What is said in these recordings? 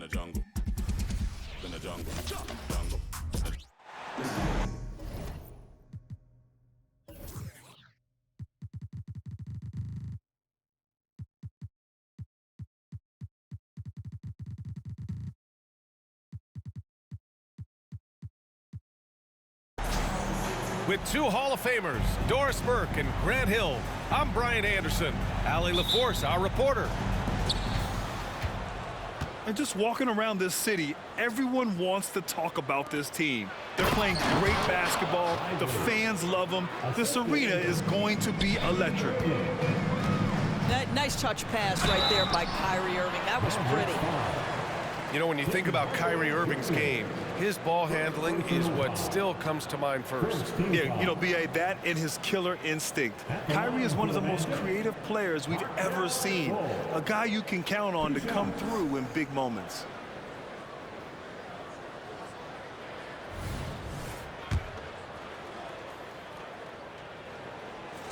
the jungle. In the jungle. Jungle. With two Hall of Famers, Doris Burke and Grant Hill, I'm Brian Anderson. Allie LaForce, our reporter. And just walking around this city, everyone wants to talk about this team. They're playing great basketball. The fans love them. This arena is going to be electric. Nice touch pass right there by Kyrie Irving. That was pretty. You know, when you think about Kyrie Irving's game, his ball handling is what still comes to mind first. Yeah, you know, B.A., that and his killer instinct. Kyrie is one of the most creative players we've ever seen. A guy you can count on to come through in big moments.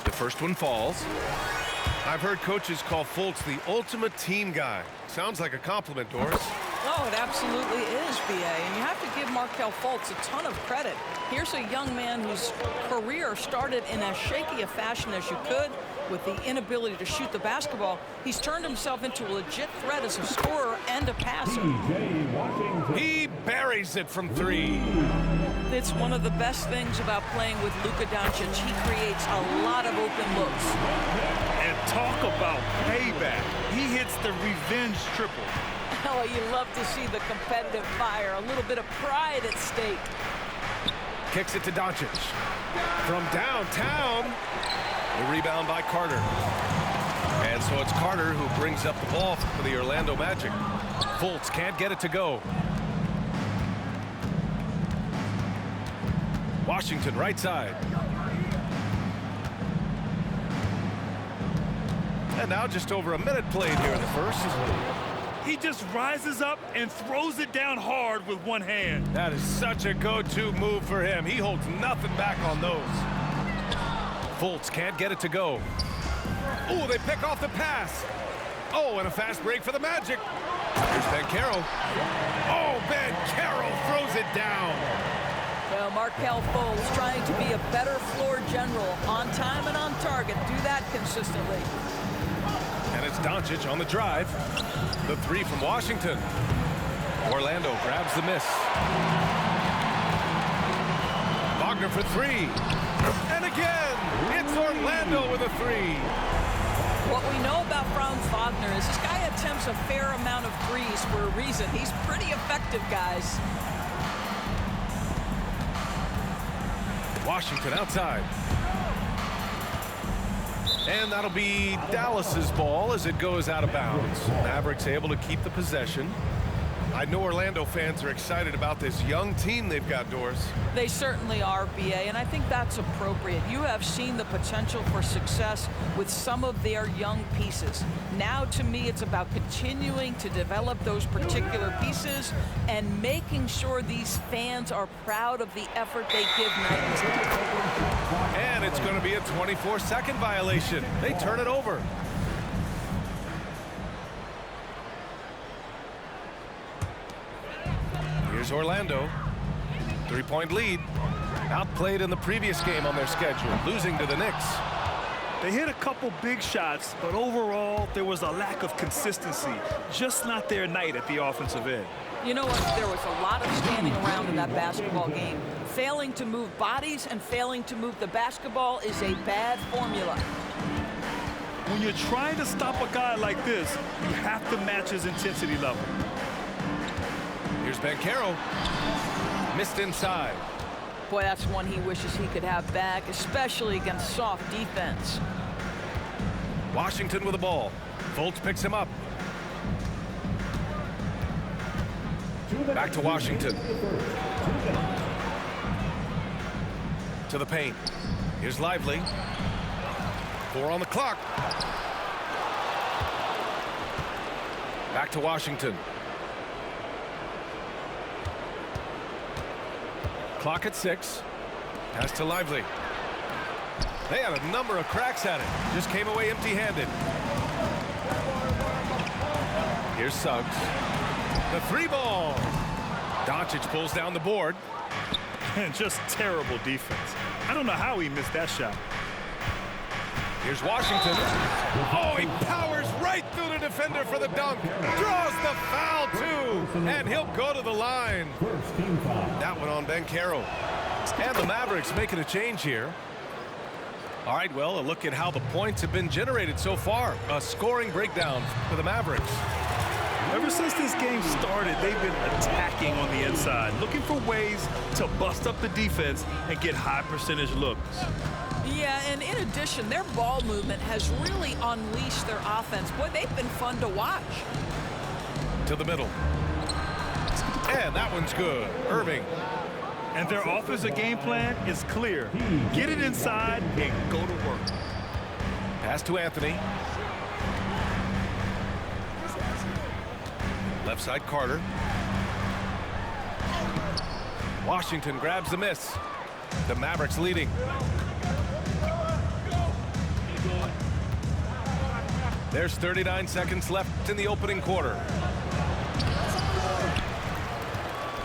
The first one falls. I've heard coaches call Fultz the ultimate team guy. Sounds like a compliment, Doris. Oh, it absolutely is, B.A. And you have to give Markelle Fultz a ton of credit. Here's a young man whose career started in as shaky a fashion as you could with the inability to shoot the basketball. He's turned himself into a legit threat as a scorer and a passer. He buries it from three. It's one of the best things about playing with Luka Doncic. He creates a lot of open looks. And talk about payback. He hits the revenge triple. Oh, you love to see the competitive fire, a little bit of pride at stake. Kicks it to Doncic. From downtown, the rebound by Carter. And so it's Carter who brings up the ball for the Orlando Magic. Fultz can't get it to go. Washington right side. And now just over a minute played here in the first. He just rises up and throws it down hard with one hand. That is such a go-to move for him. He holds nothing back on those. Fultz can't get it to go. Oh, they pick off the pass. Oh, and a fast break for the Magic. Here's Banchero. Oh, Banchero throws it down. Well, Markelle Fultz trying to be a better floor general, on time and on target. Do that consistently. And it's Doncic on the drive. The three from Washington. Orlando grabs the miss. Wagner for three. And again, it's Orlando with a three. What we know about Franz Wagner is this guy attempts a fair amount of threes for a reason. He's pretty effective, guys. Washington outside. And that'll be Dallas's ball as it goes out of bounds. Mavericks able to keep the possession. I know Orlando fans are excited about this young team they've got, Doris. They certainly are, B.A., and I think that's appropriate. You have seen the potential for success with some of their young pieces. Now, to me, it's about continuing to develop those particular pieces and making sure these fans are proud of the effort they give night and day. And it's going to be a 24-second violation. They turn it over. Here's Orlando. Three-point lead. Outplayed in the previous game on their schedule, losing to the Knicks. They hit a couple big shots, but overall, there was a lack of consistency. Just not their night at the offensive end. You know what? There was a lot of standing around in that basketball game. Failing to move bodies and failing to move the basketball is a bad formula. When you're trying to stop a guy like this, you have to match his intensity level. Here's Banchero. Missed inside. Boy, that's one he wishes he could have back, especially against soft defense. Washington with the ball. Fultz picks him up. Back to Washington. To the paint. Here's Lively. 4 on the clock. Back to Washington. Clock at 6. Pass to Lively. They had a number of cracks at it. Just came away empty-handed. Here's Suggs. The three ball. Doncic pulls down the board. And just terrible defense. I don't know how he missed that shot. Here's Washington. Oh, he powers right through the defender for the dunk. Draws the foul, too. And he'll go to the line. That one on Banchero. And the Mavericks making a change here. All right, well, a look at how the points have been generated so far. A scoring breakdown for the Mavericks. Ever since this game started, they've been attacking on the inside, looking for ways to bust up the defense and get high percentage looks. Yeah, and in addition, their ball movement has really unleashed their offense. Boy, they've been fun to watch. To the middle. And that one's good. Irving. And their offensive game plan is clear. Get it inside and go to work. Pass to Anthony. Left side Carter. Washington grabs the miss. The Mavericks leading. There's 39 seconds left in the opening quarter.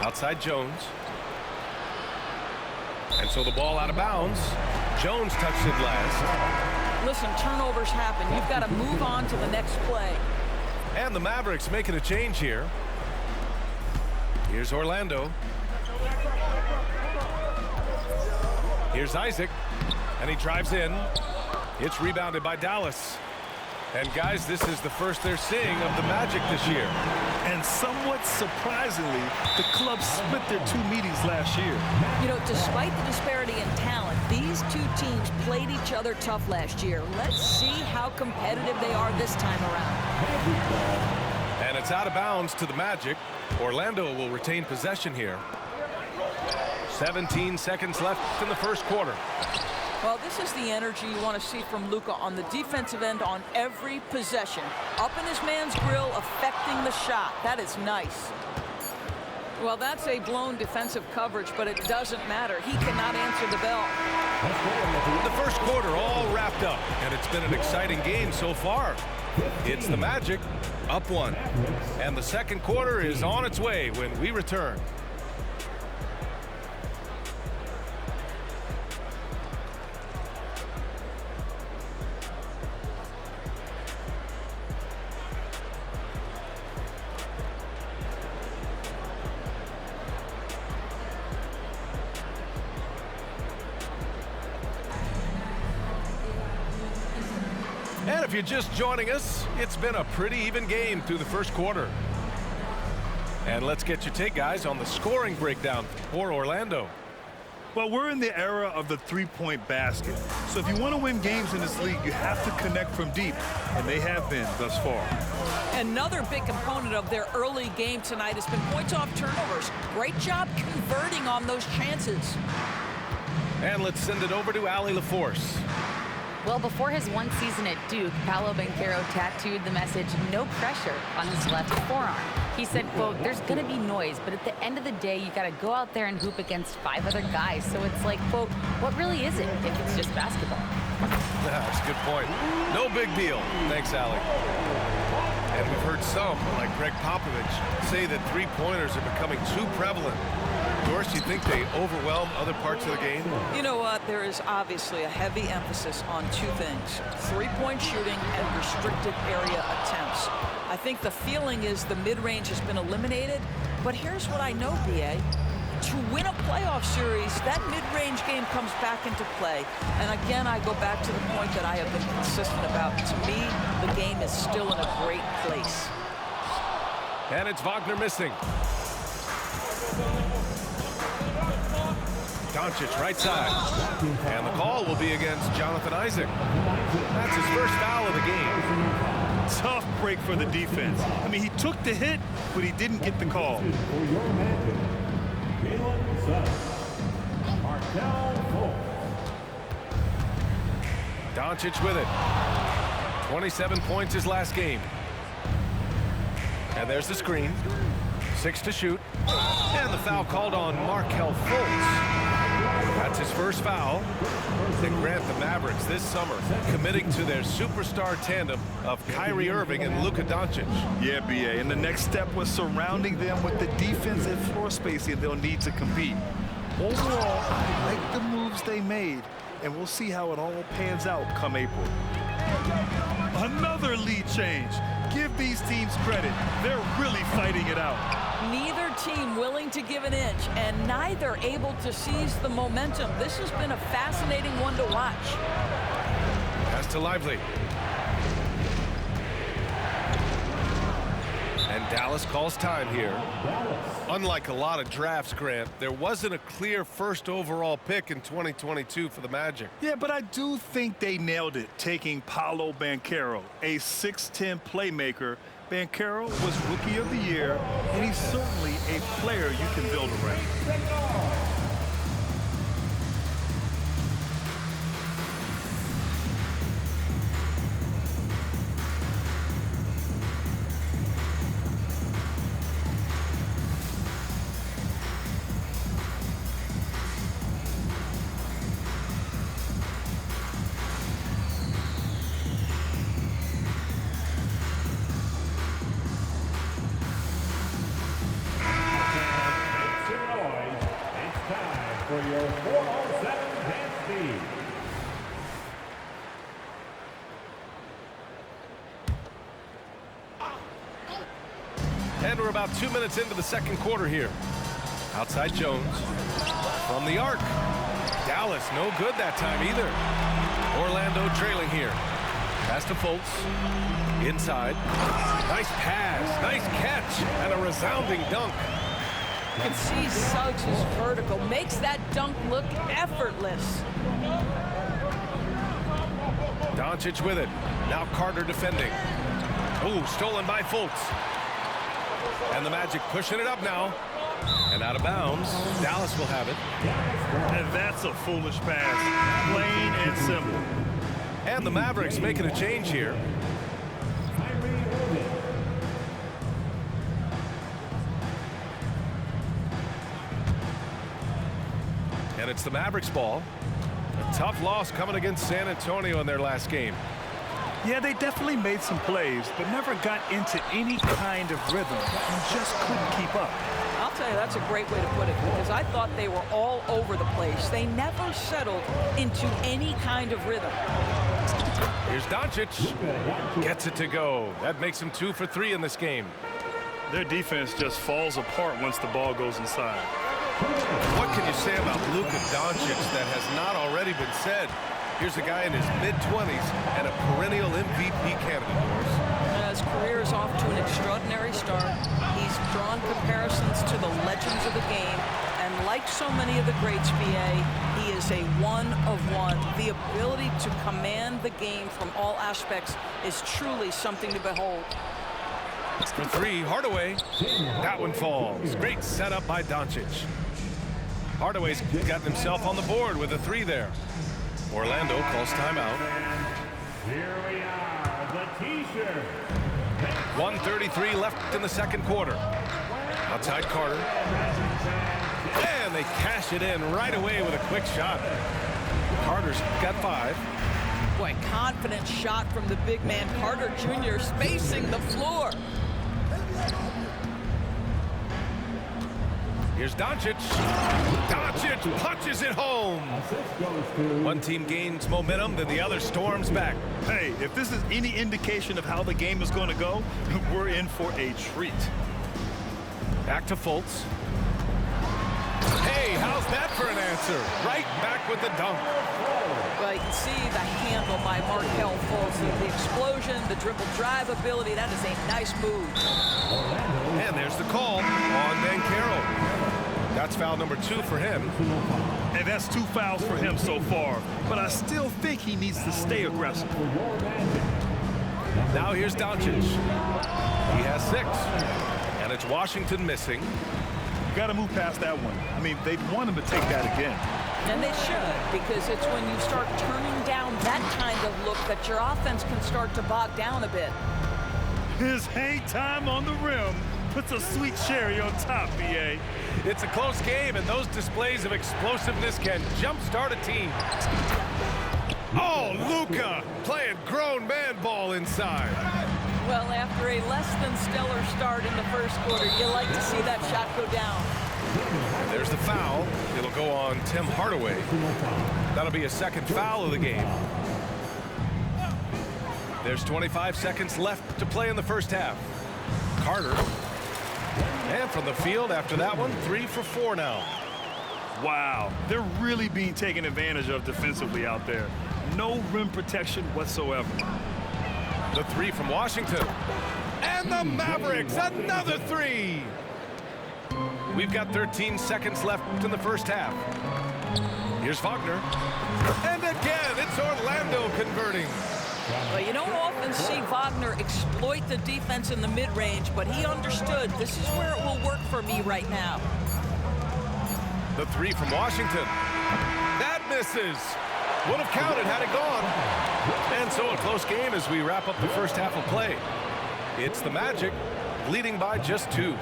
Outside Jones. And so the ball out of bounds. Jones touched it last. Listen, turnovers happen. You've got to move on to the next play. And the Mavericks making a change here. Here's Orlando. Here's Isaac. And he drives in. It's rebounded by Dallas. And guys, this is the first they're seeing of the Magic this year. And somewhat surprisingly, the club split their two meetings last year. You know, despite the disparity in talent, these two teams played each other tough last year. Let's see how competitive they are this time around. And it's out of bounds to the Magic. Orlando will retain possession here. 17 seconds left in the first quarter. Well, this is the energy you want to see from Luka on the defensive end on every possession. Up in his man's grill, affecting the shot. That is nice. Well, that's a blown defensive coverage, but it doesn't matter. He cannot answer the bell. The first quarter all wrapped up, and it's been an exciting game so far. It's the Magic up one, and the second quarter is on its way when we return. And if you're just joining us, it's been a pretty even game through the first quarter. And let's get your take, guys, on the scoring breakdown for Orlando. Well, we're in the era of the three-point basket. So if you want to win games in this league, you have to connect from deep, and they have been thus far. Another big component of their early game tonight has been points off turnovers. Great job converting on those chances. And let's send it over to Allie LaForce. Well, before his one season at Duke, Paolo Banchero tattooed the message, "No pressure," on his left forearm. He said, quote, "There's going to be noise, but at the end of the day, you got to go out there and hoop against 5 other guys. So it's like, quote, what really is it if it's just basketball?" That's a good point. No big deal. Thanks, Allie. And we've heard some, like Greg Popovich, say that three-pointers are becoming too prevalent. Doris, you think they overwhelm other parts of the game? You know what? There is obviously a heavy emphasis on two things: three-point shooting and restricted area attempts. I think the feeling is the mid-range has been eliminated, but here's what I know, BA. To win a playoff series, that mid-range game comes back into play. And again, I go back to the point that I have been consistent about. To me, the game is still in a great place. And it's Wagner missing. Doncic right side. And the call will be against Jonathan Isaac. That's his first foul of the game. Tough break for the defense. I mean, he took the hit, but he didn't get the call. Doncic with it. 27 points his last game. And there's the screen. 6 to shoot. And the foul called on Markelle Fultz. That's his first foul. And Grant, the Mavericks this summer committing to their superstar tandem of Kyrie Irving and Luka Doncic. Yeah, BA, and the next step was surrounding them with the defense and floor spacing they'll need to compete. Overall, I like the moves they made, and we'll see how it all pans out come April. Another lead change. Give these teams credit. They're really fighting it out. Neither team willing to give an inch, and neither able to seize the momentum. This has been a fascinating one to watch. Pass to Lively. And Dallas calls time here. Unlike a lot of drafts, Grant, there wasn't a clear first overall pick in 2022 for the Magic. Yeah, but I do think they nailed it, taking Paolo Banchero, a 6'10 playmaker. Banchero was Rookie of the Year, and he's certainly a player you can build around. For your 407 dance speed. And we're about 2 minutes into the second quarter here. Outside Jones. From the arc. Dallas no good that time either. Orlando trailing here. Pass to Fultz. Inside. Nice pass. Nice catch. And a resounding dunk. You can see Suggs' vertical makes that dunk look effortless. Doncic with it. Now Carter defending. Ooh, stolen by Fultz. And the Magic pushing it up now. And out of bounds. Dallas will have it. And that's a foolish pass. Plain and simple. And the Mavericks making a change here. And it's the Mavericks ball. A tough loss coming against San Antonio in their last game. Yeah, they definitely made some plays, but never got into any kind of rhythm and just couldn't keep up. I'll tell you, that's a great way to put it, because I thought they were all over the place. They never settled into any kind of rhythm. Here's Doncic. Gets it to go. That makes him 2 for 3 in this game. Their defense just falls apart once the ball goes inside. What can you say about Luka Doncic that has not already been said? Here's a guy in his mid-20s and a perennial MVP candidate, Morris. His career is off to an extraordinary start. He's drawn comparisons to the legends of the game, and like so many of the greats, BA, he is a one-of-one. The ability to command the game from all aspects is truly something to behold. For 3, Hardaway. That one falls. Great setup by Doncic. Hardaway's got himself on the board with a 3 there. Orlando calls timeout. Here we are, the T-shirt. 1:33 left in the second quarter. Outside Carter. And they cash it in right away with a quick shot. Carter's got 5. Boy, confident shot from the big man, Carter Jr., spacing the floor. Here's Doncic. Doncic punches it home. One team gains momentum, then the other storms back. Hey, if this is any indication of how the game is going to go, we're in for a treat. Back to Fultz. Hey, how's that for an answer? Right back with the dunk. Well, you can see the handle by Markelle Fultz. The explosion, the dribble drive ability, that is a nice move. And there's the call on Banchero. That's foul number 2 for him. And that's 2 fouls for him so far. But I still think he needs to stay aggressive. Now here's Doncic. He has 6. And it's Washington missing. You got to move past that one. I mean, they'd want him to take that again. And they should, because it's when you start turning down that kind of look that your offense can start to bog down a bit. His hang time on the rim puts a sweet cherry on top, B.A. It's a close game, and those displays of explosiveness can jumpstart a team. Oh, Luka playing grown man ball inside. Well, after a less than stellar start in the first quarter, you like to see that shot go down. There's the foul. It'll go on Tim Hardaway. That'll be a second foul of the game. There's 25 seconds left to play in the first half. Carter. And from the field after that one, 3 for 4 now. Wow, they're really being taken advantage of defensively out there. No rim protection whatsoever. The 3 from Washington. And the Mavericks, another 3. We've got 13 seconds left in the first half. Here's Wagner. And again, it's Orlando converting. Well, you don't often see Wagner exploit the defense in the mid-range, but he understood this is where it will work for me right now. The 3 from Washington. That misses. Would have counted had it gone. And so a close game as we wrap up the first half of play. It's the Magic leading by just 2.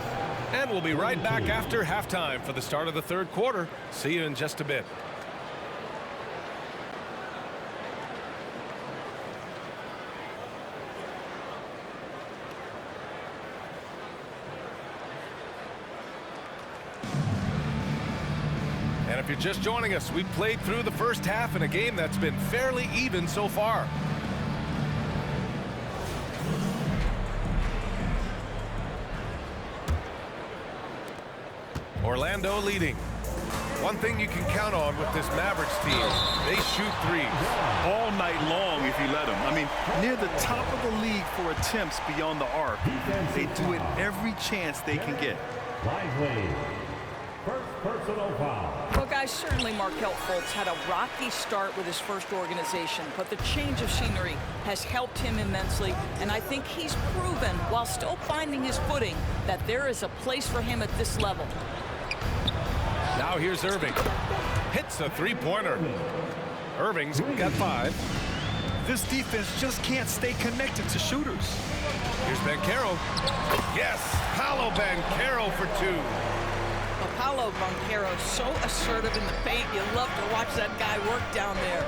And we'll be right back after halftime for the start of the third quarter. See you in just a bit. And if you're just joining us, we've played through the first half in a game that's been fairly even so far. Orlando leading. One thing you can count on with this Mavericks team, they shoot threes. All night long if you let them. I mean, near the top of the league for attempts beyond the arc. They do it every chance they can get. Lively. First personal foul. Well, guys, certainly Markelle Fultz had a rocky start with his first organization, but the change of scenery has helped him immensely, and I think he's proven, while still finding his footing, that there is a place for him at this level. Now here's Irving. Hits a three-pointer. Irving's got 5. This defense just can't stay connected to shooters. Here's Banchero. Yes, Paolo Banchero for 2. Well, Paolo Banchero, so assertive in the paint. You love to watch that guy work down there.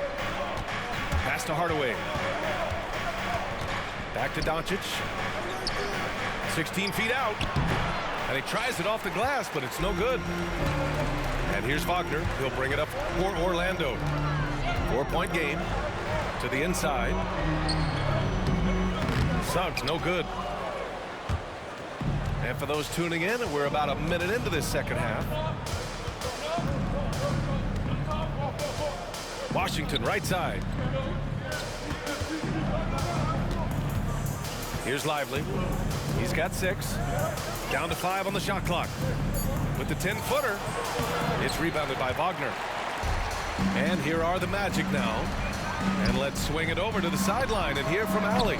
Pass to Hardaway. Back to Doncic. 16 feet out. And he tries it off the glass, but it's no good. And here's Wagner. He'll bring it up for Orlando. 4-point game to the inside. Suggs, no good. And for those tuning in, we're about a minute into this second half. Washington, right side. Here's Lively. He's got 6. Down to 5 on the shot clock. With the 10-footer, it's rebounded by Wagner. And here are the Magic now. And let's swing it over to the sideline and hear from Allie.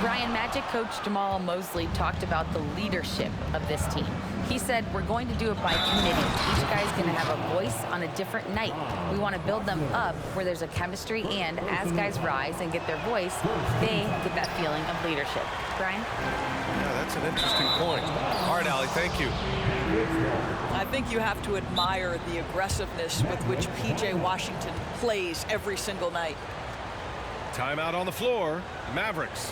Brian, Magic coach Jamal Mosley talked about the leadership of this team. He said, we're going to do it by committee. Each guy's going to have a voice on a different night. We want to build them up where there's a chemistry, and as guys rise and get their voice, they get that feeling of leadership. Brian? Yeah, that's an interesting point. All right, Allie, thank you. I think you have to admire the aggressiveness with which P.J. Washington plays every single night. Timeout on the floor. Mavericks.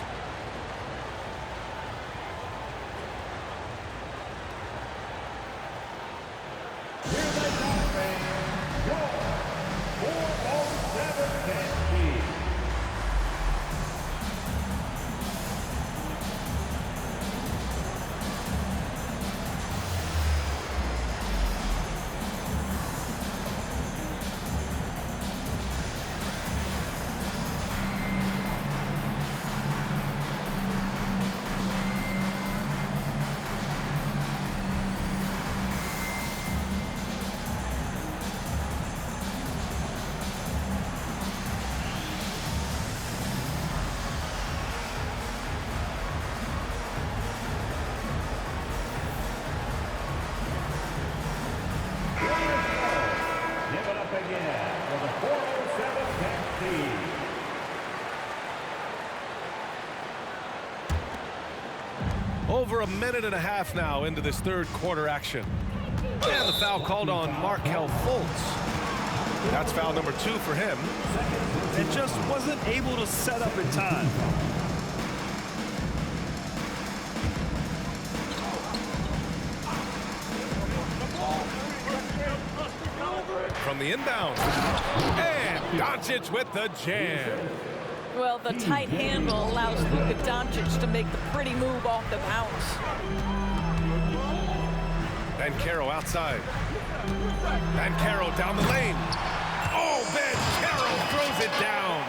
over a minute and a half now into this third quarter action. And the foul called on Markelle Fultz. That's foul number 2 for him. And just wasn't able to set up in time. From the inbound. And Doncic with the jam. Well, the tight handle allows Luka Doncic to make the pretty move off the bounce. Banchero outside. Banchero down the lane. Oh, Banchero throws it down.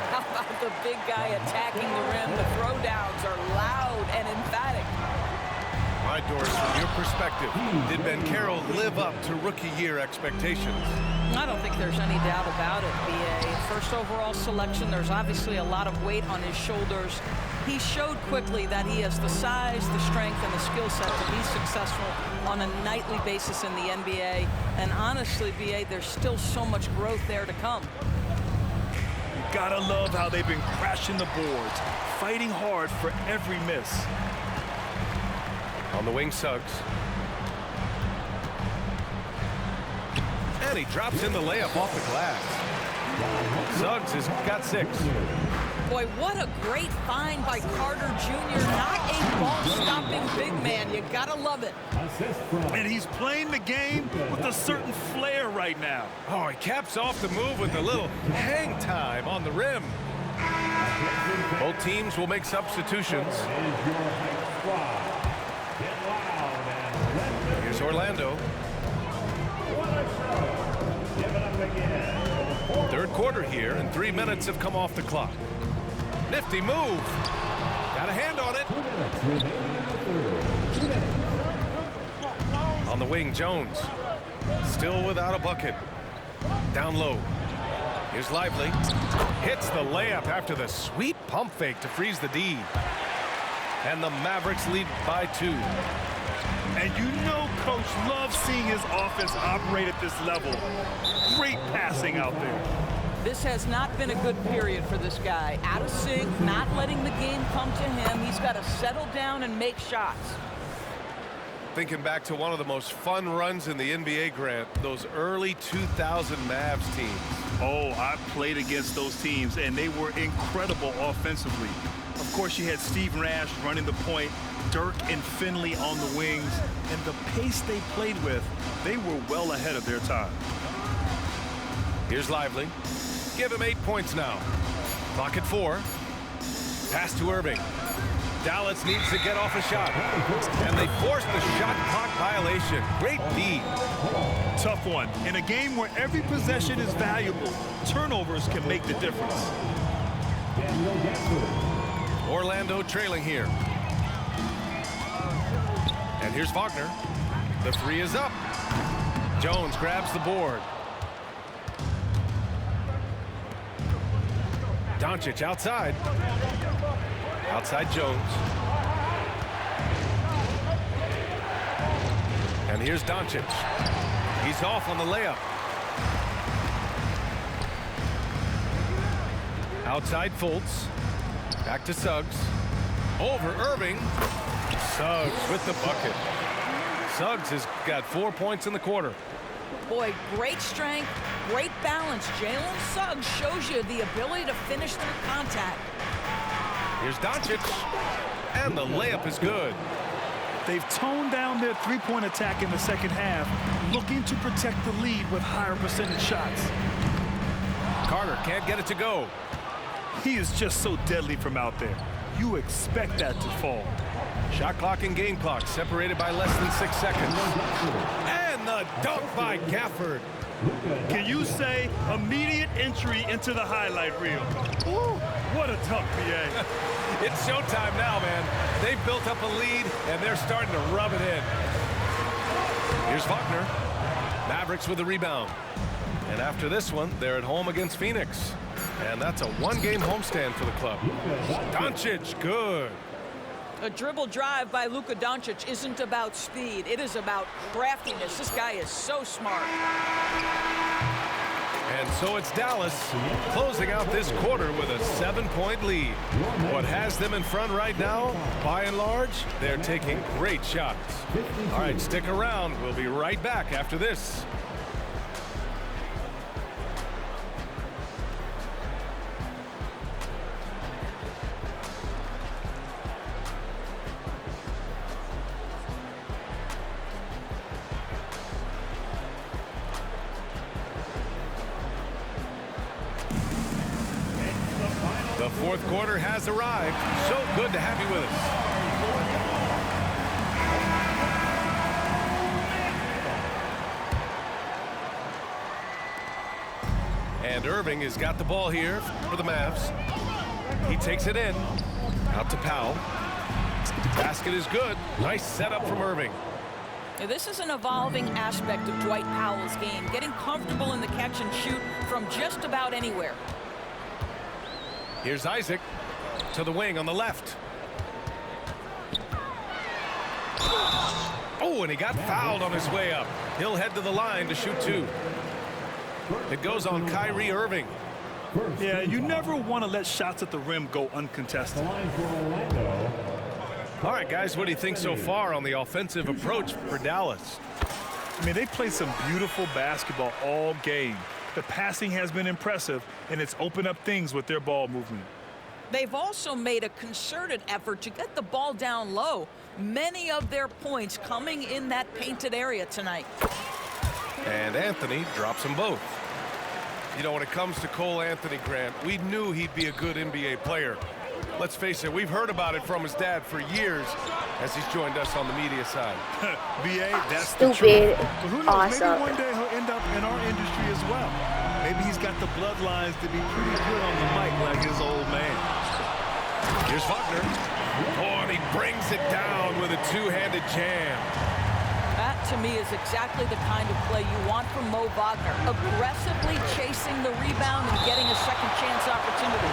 How about the big guy attacking the rim? The throwdowns are loud and emphatic. All right, Doris, from your perspective, did Banchero live up to rookie year expectations? I don't think there's any doubt about it, B.A. First overall selection, there's obviously a lot of weight on his shoulders. He showed quickly that he has the size, the strength, and the skill set to be successful on a nightly basis in the NBA. And honestly, B.A., there's still so much growth there to come. Gotta love how they've been crashing the boards, fighting hard for every miss. On the wing, Suggs. And he drops in the layup off the glass. Suggs has got 6. Boy, what a great find by Carter Jr. Not a ball-stopping big man. You gotta love it. And he's playing the game with a certain flair right now. Oh, he caps off the move with a little hang time on the rim. Both teams will make substitutions. Here's Orlando. Third quarter here, and 3 minutes have come off the clock. Nifty move. Got a hand on it. On the wing, Jones. Still without a bucket. Down low. Here's Lively. Hits the layup after the sweet pump fake to freeze the D. And the Mavericks lead by 2. And you know Coach loves seeing his offense operate at this level. Great passing out there. This has not been a good period for this guy. Out of sync, not letting the game come to him. He's got to settle down and make shots. Thinking back to one of the most fun runs in the NBA, Grant, those early 2000 Mavs teams. Oh, I played against those teams, and they were incredible offensively. Of course, you had Steve Nash running the point, Dirk and Finley on the wings, and the pace they played with, they were well ahead of their time. Here's Lively. Give him 8 points now. Clock at 4. Pass to Irving. Dallas needs to get off a shot. And they force the shot clock violation. Great D. Tough one. In a game where every possession is valuable, turnovers can make the difference. Orlando trailing here. And here's Wagner. The 3 is up. Jones grabs the board. Doncic outside. Outside Jones. And here's Doncic. He's off on the layup. Outside Fultz. Back to Suggs. Over Irving. Suggs with the bucket. Suggs has got 4 points in the quarter. Boy, great strength, great balance. Jalen Suggs shows you the ability to finish through contact. Here's Doncic. And the layup is good. They've toned down their three-point attack in the second half, looking to protect the lead with higher percentage shots. Carter can't get it to go. He is just so deadly from out there. You expect that to fall. Shot clock and game clock separated by less than 6 seconds. And the dunk by Gafford. Can you say immediate entry into the highlight reel? Ooh, what a dunk, BA. It's showtime now, man. They've built up a lead, and they're starting to rub it in. Here's Wagner. Mavericks with the rebound. And after this one, they're at home against Phoenix. And that's a one-game homestand for the club. Doncic, good. A dribble drive by Luka Doncic isn't about speed. It is about craftiness. This guy is so smart. And so it's Dallas closing out this quarter with a 7-point lead. What has them in front right now, by and large, they're taking great shots. All right, stick around. We'll be right back after this. The fourth quarter has arrived. So good to have you with us. And Irving has got the ball here for the Mavs. He takes it in. Out to Powell. Basket is good. Nice setup from Irving. Now, this is an evolving aspect of Dwight Powell's game, getting comfortable in the catch and shoot from just about anywhere. Here's Isaac to the wing on the left. Oh, and he got fouled on his way up. He'll head to the line to shoot two. It goes on Kyrie Irving. Yeah, you never want to let shots at the rim go uncontested. All right, guys, what do you think so far on the offensive approach for Dallas? I mean, they played some beautiful basketball all game. The passing has been impressive, and it's opened up things with their ball movement. They've also made a concerted effort to get the ball down low. Many of their points coming in that painted area tonight. And Anthony drops them both. You know, when it comes to Cole Anthony, Grant, we knew he'd be a good NBA player. Let's face it, we've heard about it from his dad for years as he's joined us on the media side. BA, that's Stupid. the truth. But who knows, Awesome. maybe one day he'll end up in our industry as well. Maybe he's got the bloodlines to be pretty good on the mic like his old man. Here's Wagner. Oh, and he brings it down with a two-handed jam. That, to me, is exactly the kind of play you want from Mo Wagner. Aggressively chasing the rebound and getting a second chance opportunity.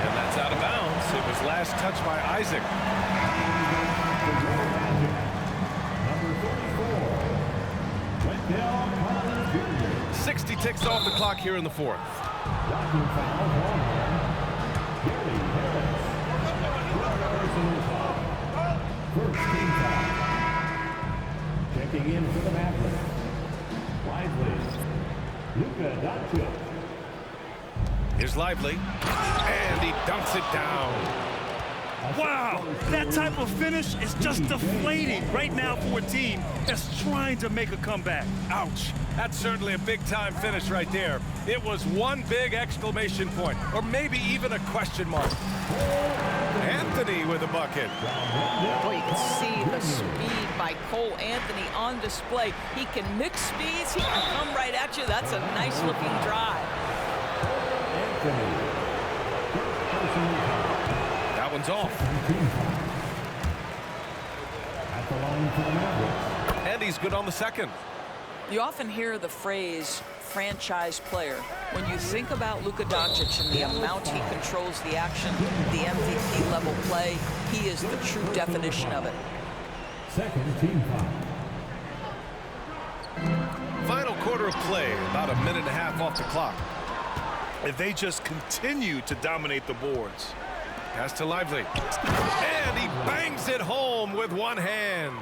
And that's out of bounds. It was last touched by Isaac. Number 34, 60 ticks off the clock here in the fourth. First team foul. Checking in for the Mavericks. Lively. Luka Doncic. Here's Lively. And he dunks it down. Wow, that type of finish is just deflating right now for a team that's trying to make a comeback. Ouch. That's certainly a big-time finish right there. It was one big exclamation point, or maybe even a question mark. Anthony with a bucket. Boy, you can see the speed by Cole Anthony on display. He can mix speeds. He can come right at you. That's a nice-looking drive. That one's off. At the line for the Mavericks. And he's good on the second. You often hear the phrase franchise player. When you think about Luka Doncic and the amount he controls the action, the MVP level play, he is the true definition of it. Second team foul. Final quarter of play, about a minute and a half off the clock. If they just continue to dominate the boards. Pass to Lively. And he bangs it home with one hand.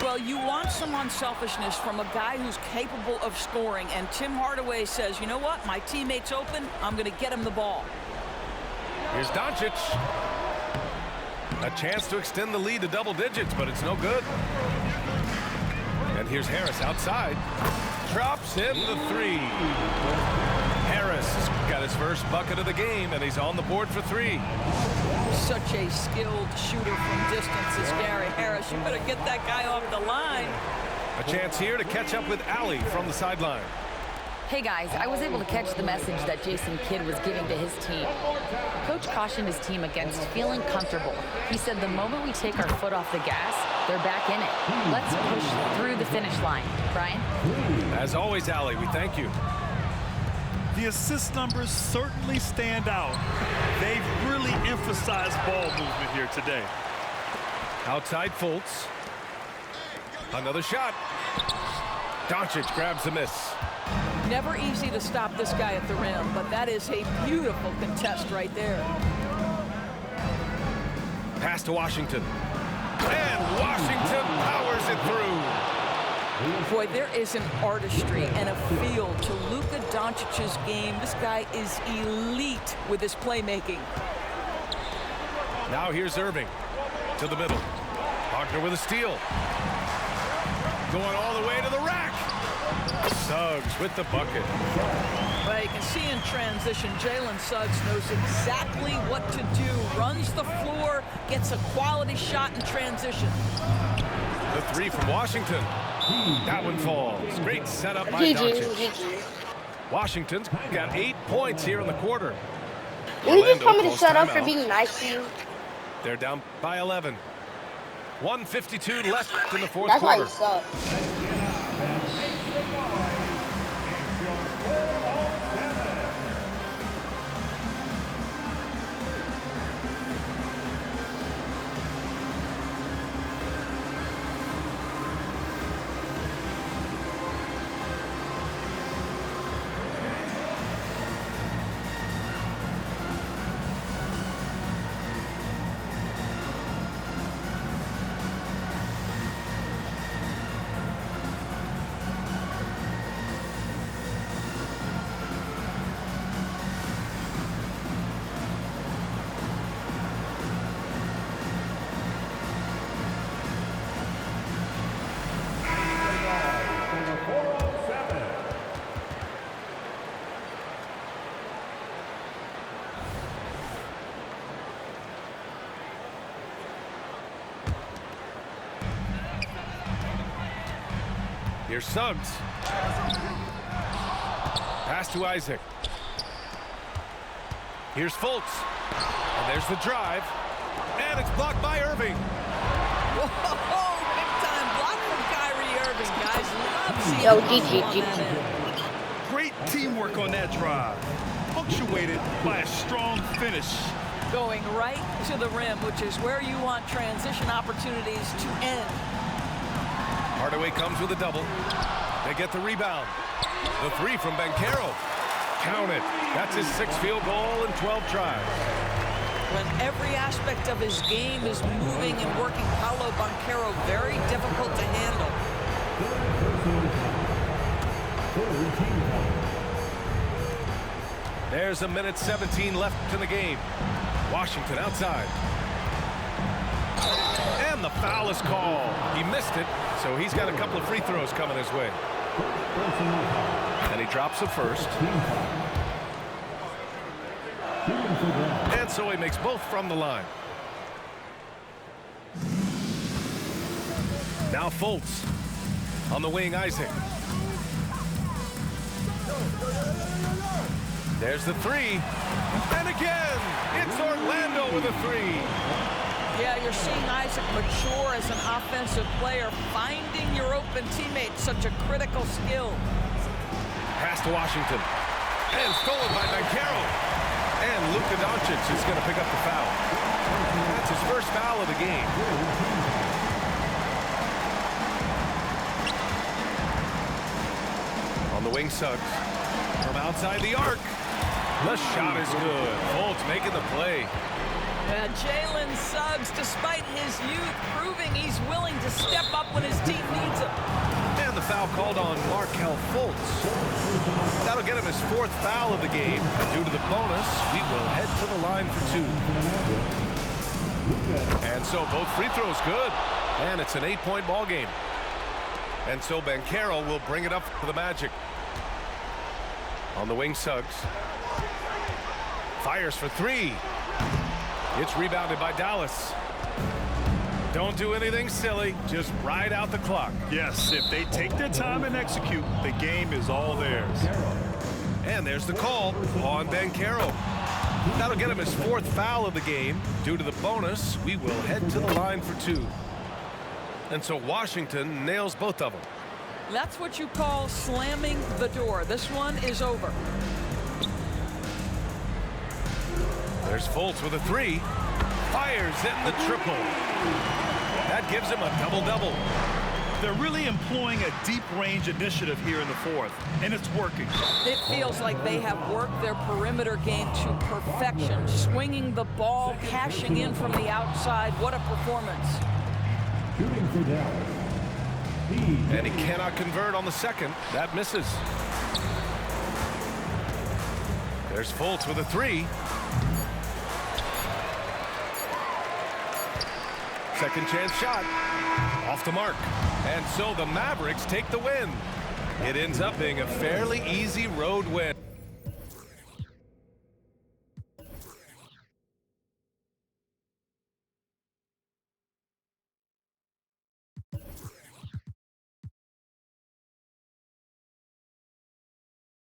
Well, you want some unselfishness from a guy who's capable of scoring, and Tim Hardaway says, you know what, my teammate's open, I'm going to get him the ball. Here's Doncic. A chance to extend the lead to double digits, but it's no good. And here's Harris outside. Drops in the three. Harris got his first bucket of the game, and he's on the board for three. Such a skilled shooter from distance is Gary Harris. You better get that guy off the line. A chance here to catch up with Allie from the sideline. Hey guys, I was able to catch the message that Jason Kidd was giving to his team. Coach cautioned his team against feeling comfortable. He said the moment we take our foot off the gas, they're back in it. Let's push through the finish line. Brian? As always, Allie, we thank you. The assist numbers certainly stand out. They've really emphasized ball movement here today. Outside Fultz. Another shot. Doncic grabs the miss. Never easy to stop this guy at the rim, but that is a beautiful contest right there. Pass to Washington. And Washington powers it through. Boy, there is an artistry and a feel to Luka Doncic's game. This guy is elite with his playmaking. Now here's Irving to the middle. Wagner with a steal. Going all the way to the rack. Suggs with the bucket. Well, you can see in transition, Jalen Suggs knows exactly what to do. Runs the floor, gets a quality shot in transition. The three from Washington. That one falls. Great setup by GG. Doncic. Washington's got 8 points here in the quarter. Will you just tell me to calls shut up for timeout. being nice to you? They're down by 11. 1:52 left in the fourth That's why quarter. you suck. Here's Suggs. Pass to Isaac. Here's Fultz. And there's the drive. And it's blocked by Irving. Whoa, big time block from Kyrie Irving, guys. Love seeing Yo, him GG, on that end. Great teamwork on that drive, punctuated by a strong finish. Going right to the rim, which is where you want transition opportunities to end. Hardaway comes with a double. They get the rebound. The three from Banchero. Count it. That's his 6th field goal in 12 tries. When every aspect of his game is moving and working, Paolo Banchero very difficult to handle. There's a minute 17 left in the game. Washington outside. And the foul is called. He missed it, so he's got a couple of free throws coming his way. And he drops the first. And so he makes both from the line. Now Fultz. On the wing, Isaac. There's the three. And again, it's Orlando with a three. Yeah, you're seeing Isaac mature as an offensive player, finding your open teammate, such a critical skill. Pass to Washington. And stolen by Banchero. And Luka Doncic is going to pick up the foul. That's his first foul of the game. On the wing, Suggs. From outside the arc. The shot is good. Fultz making the play. Jalen Suggs, despite his youth, proving he's willing to step up when his team needs him. And the foul called on Markelle Fultz. That'll get him his 4th foul of the game. Due to the bonus, we will head to the line for 2. And so both free throws good. And it's an 8-point ball game. And so Banchero will bring it up for the Magic. On the wing, Suggs. Fires for 3. It's rebounded by Dallas. Don't do anything silly. Just ride out the clock. Yes, if they take their time and execute, the game is all theirs. And there's the call on Banchero. That'll get him his 4th foul of the game. Due to the bonus, we will head to the line for 2. And so Washington nails both of them. That's what you call slamming the door. This one is over. There's Fultz with a 3. Fires in the triple. That gives him a double-double. They're really employing a deep range initiative here in the fourth, and it's working. It feels like they have worked their perimeter game to perfection, swinging the ball, cashing in from the outside. What a performance. Shooting for Dallas. And he cannot convert on the second. That misses. There's Fultz with a three. Second chance shot. Off the mark. And so the Mavericks take the win. It ends up being a fairly easy road win.